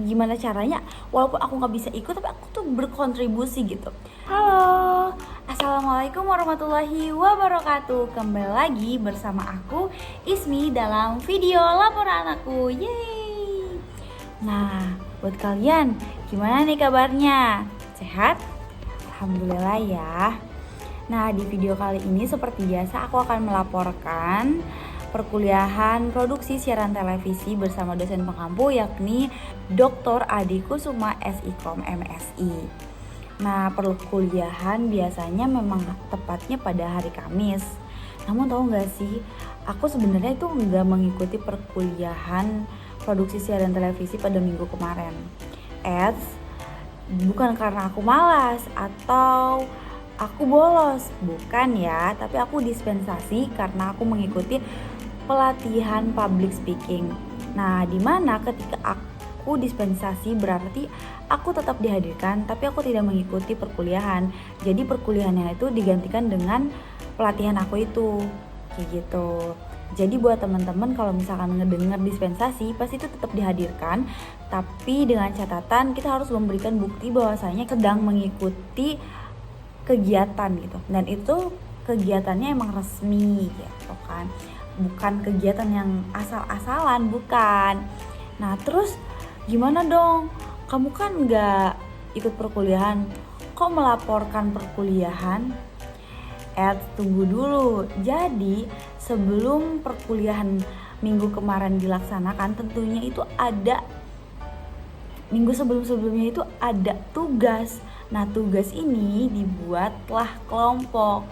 gimana caranya walaupun aku nggak bisa ikut tapi aku tuh berkontribusi gitu. Halo, assalamualaikum warahmatullahi wabarakatuh. Kembali lagi bersama aku Ismi dalam video laporan aku. Yeay. Nah, buat kalian gimana nih kabarnya? Sehat? Alhamdulillah ya. Nah, di video kali ini seperti biasa aku akan melaporkan perkuliahan produksi siaran televisi bersama dosen pengampu yakni Dr. Adi Kusuma SIKOM MSI. Nah, perkuliahan biasanya memang tepatnya pada hari Kamis. Namun tahu nggak sih, aku sebenarnya itu nggak mengikuti perkuliahan produksi siaran televisi pada minggu kemarin. Bukan karena aku malas atau aku bolos, bukan ya, tapi aku dispensasi karena aku mengikuti pelatihan public speaking. Nah, dimana ketika aku dispensasi berarti aku tetap dihadirkan, tapi aku tidak mengikuti perkuliahan. Jadi perkuliahannya itu digantikan dengan pelatihan aku itu, kayak gitu. Jadi buat teman-teman kalau misalkan ngedenger dispensasi pasti itu tetap dihadirkan, tapi dengan catatan kita harus memberikan bukti bahwasanya sedang mengikuti kegiatan gitu. Dan itu kegiatannya emang resmi gitu kan. Bukan kegiatan yang asal-asalan, bukan. Nah, terus gimana dong? Kamu kan nggak ikut perkuliahan, kok melaporkan perkuliahan? Tunggu dulu. Jadi sebelum perkuliahan minggu kemarin dilaksanakan, tentunya itu ada minggu sebelum-sebelumnya itu ada tugas. Nah, tugas ini dibuatlah kelompok.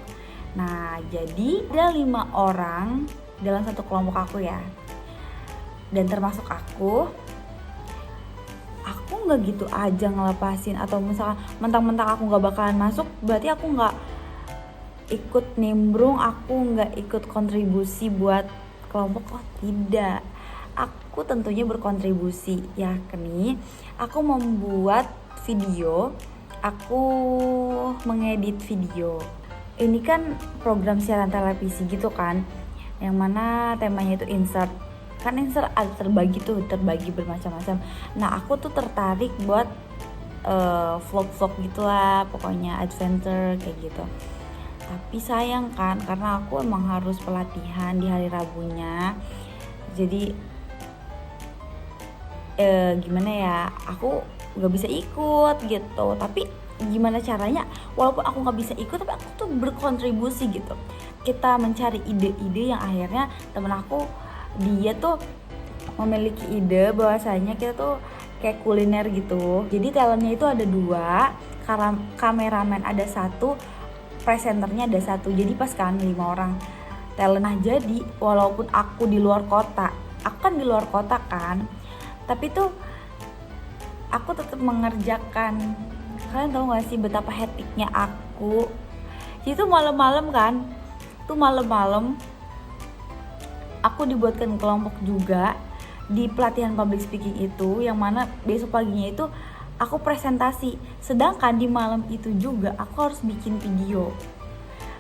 Nah, jadi ada 5 orang dalam satu kelompok aku ya, dan termasuk aku nggak gitu aja ngelepasin atau misalkan mentang-mentang aku nggak bakalan masuk berarti aku nggak ikut nimbrung, aku nggak ikut kontribusi buat kelompok. Oh tidak, aku tentunya berkontribusi, yakni aku membuat video, aku mengedit video. Ini kan program siaran televisi gitu kan, yang mana temanya itu insert. Kan insert ada terbagi bermacam-macam. Nah, aku tuh tertarik buat vlog-vlog gitulah, pokoknya adventure kayak gitu. Tapi sayang kan, karena aku emang harus pelatihan di hari Rabunya. Jadi gimana ya, aku gak bisa ikut gitu. Tapi gimana caranya walaupun aku gak bisa ikut tapi aku tuh berkontribusi gitu. Kita mencari ide-ide yang akhirnya temen aku dia tuh memiliki ide bahwasanya kita tuh kayak kuliner gitu. Jadi talentnya itu ada 2, kameramen ada 1, presenternya ada 1. Jadi pas kan 5 orang talent. Nah, jadi walaupun aku di luar kota, aku kan di luar kota kan, tapi tuh aku tetap mengerjakan. Kalian tahu gak sih betapa hektiknya aku? Jadi tuh malam-malam kan, tuh malam-malam aku dibuatkan kelompok juga di pelatihan public speaking itu, yang mana besok paginya itu aku presentasi. Sedangkan di malam itu juga aku harus bikin video.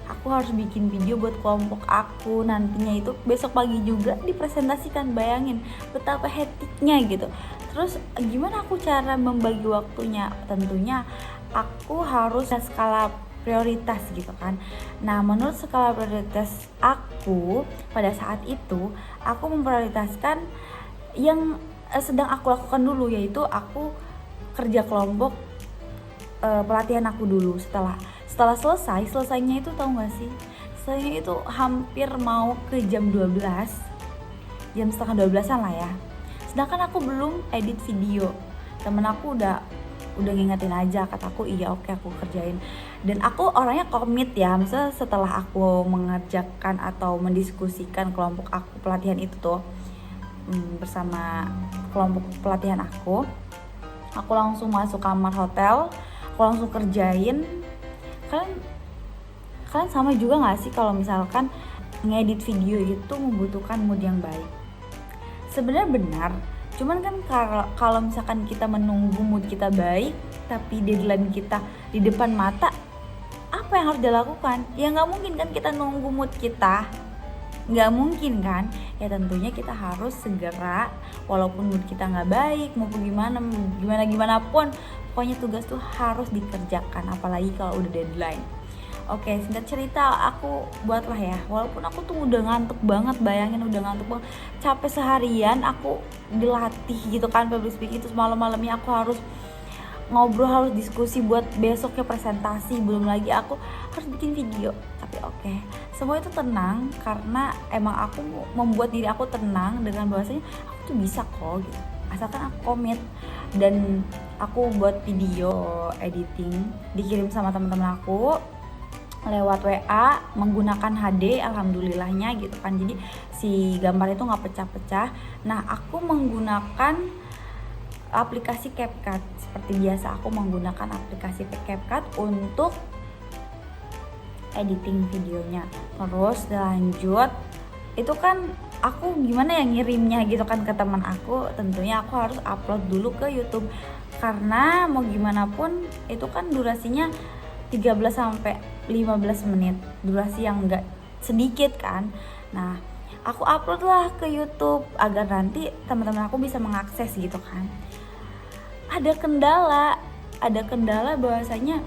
Aku harus bikin video buat kelompok aku, nantinya itu besok pagi juga dipresentasikan. Bayangin betapa hektiknya gitu. Terus gimana aku cara membagi waktunya? Tentunya aku harus skala prioritas gitu kan. Nah, menurut skala prioritas aku pada saat itu, aku memprioritaskan yang sedang aku lakukan dulu, yaitu aku kerja kelompok, pelatihan aku dulu. Setelah selesainya itu tahu gak sih? Selesainya itu hampir mau ke jam 12, jam setengah 12-an lah ya. Sedangkan aku belum edit video. Temen aku udah ngingetin aja, kataku iya oke aku kerjain. Dan aku orangnya komit ya, misalnya setelah aku mengerjakan atau mendiskusikan kelompok aku pelatihan itu tuh bersama kelompok pelatihan aku langsung masuk kamar hotel, aku langsung kerjain. Kalian sama juga gak sih kalau misalkan ngedit video itu membutuhkan mood yang baik? Sebenarnya benar, cuman kan kalau misalkan kita menunggu mood kita baik tapi deadline kita di depan mata, apa yang harus dilakukan? Ya nggak mungkin kan kita nunggu mood kita, nggak mungkin kan. Ya tentunya kita harus segera, walaupun mood kita nggak baik maupun gimana pun, pokoknya tugas tuh harus dikerjakan, apalagi kalau udah deadline. Oke, singkat cerita aku buatlah ya, walaupun aku tuh udah ngantuk banget, bayangin udah ngantuk banget, capek seharian, aku dilatih gitu kan public speaking, terus malam-malamnya aku harus ngobrol, harus diskusi buat besoknya presentasi, belum lagi aku harus bikin video. Tapi oke, semua itu tenang karena emang aku membuat diri aku tenang dengan bahwasanya aku tuh bisa kok gitu, asalkan aku komit. Dan aku buat video editing, dikirim sama teman-teman aku lewat WA menggunakan HD, alhamdulillahnya gitu kan, jadi si gambar itu nggak pecah-pecah. Nah, aku menggunakan aplikasi CapCut seperti biasa, aku menggunakan aplikasi CapCut untuk editing videonya. Terus lanjut, itu kan aku gimana ya ngirimnya gitu kan ke teman aku, tentunya aku harus upload dulu ke YouTube karena mau gimana pun itu kan durasinya 13 sampai 15 menit, durasi yang enggak sedikit kan. Nah, aku upload lah ke YouTube agar nanti teman-teman aku bisa mengakses gitu kan. Ada kendala bahwasanya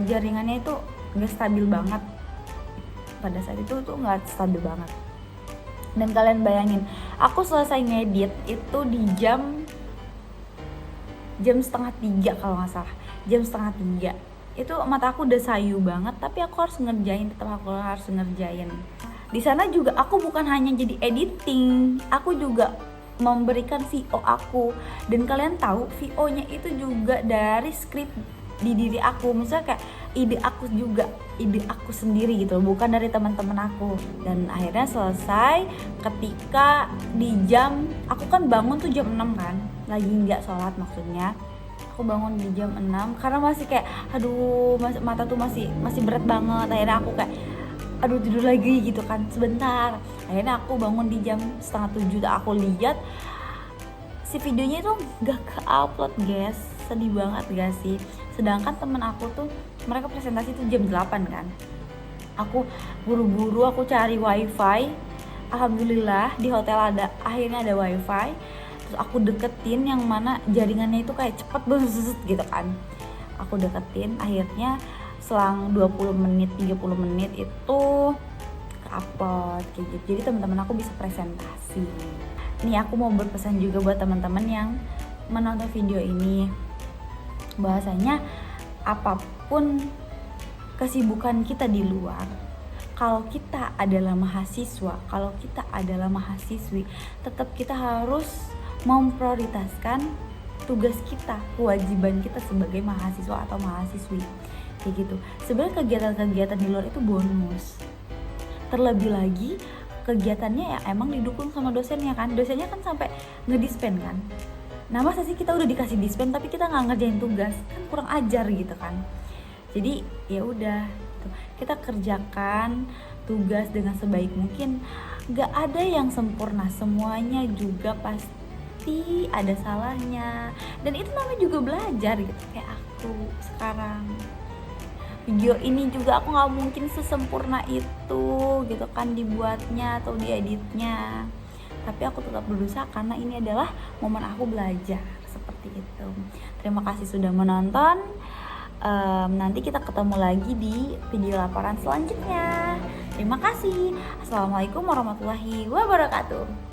jaringannya itu nggak stabil banget. Pada saat itu tuh nggak stabil banget. Dan kalian bayangin, aku selesai ngedit itu di jam 2:30 kalau nggak salah, jam 2:30. Itu mata aku udah sayu banget, tapi aku harus ngerjain, tetap aku harus ngerjain. Di sana juga aku bukan hanya jadi editing, aku juga memberikan VO aku. Dan kalian tahu VO-nya itu juga dari skrip di diri aku, misalnya kayak ide aku sendiri gitu, bukan dari teman-teman aku. Dan akhirnya selesai ketika di jam, aku kan bangun tuh jam 6 kan, lagi nggak sholat maksudnya. Aku bangun di jam 6 karena masih kayak aduh, mata tuh masih berat banget. Akhirnya aku kayak aduh, tidur lagi gitu kan sebentar. Akhirnya aku bangun di jam 6:30. Aku lihat si videonya itu gak ke-upload guys, sedih banget gak sih. Sedangkan temen aku tuh mereka presentasi tuh jam 8 kan. Aku buru-buru aku cari wifi, alhamdulillah di hotel akhirnya ada wifi. Aku deketin yang mana jaringannya itu kayak cepet banget gitu kan. Aku deketin, akhirnya selang 20 menit 30 menit itu ke-upload kayak gitu. Jadi teman-teman aku bisa presentasi. Nih aku mau berpesan juga buat teman-teman yang menonton video ini, bahwasanya apapun kesibukan kita di luar, kalau kita adalah mahasiswa, kalau kita adalah mahasiswi, tetap kita harus memprioritaskan tugas kita, kewajiban kita sebagai mahasiswa atau mahasiswi kayak gitu. Sebenarnya kegiatan-kegiatan di luar itu bonus, terlebih lagi kegiatannya ya emang didukung sama dosennya kan. Dosennya kan sampai ngedispen kan. Nah, masa sih kita udah dikasih dispen tapi kita nggak ngerjain tugas, kan kurang ajar gitu kan. Jadi ya udah, kita kerjakan tugas dengan sebaik mungkin. Nggak ada yang sempurna, semuanya juga pasti ada salahnya, dan itu namanya juga belajar gitu. Kayak aku sekarang video ini juga aku nggak mungkin sesempurna itu gitu kan dibuatnya atau dieditnya, tapi aku tetap berusaha karena ini adalah momen aku belajar seperti itu. Terima kasih sudah menonton. Nanti kita ketemu lagi di video laporan selanjutnya. Terima kasih. Assalamualaikum warahmatullahi wabarakatuh.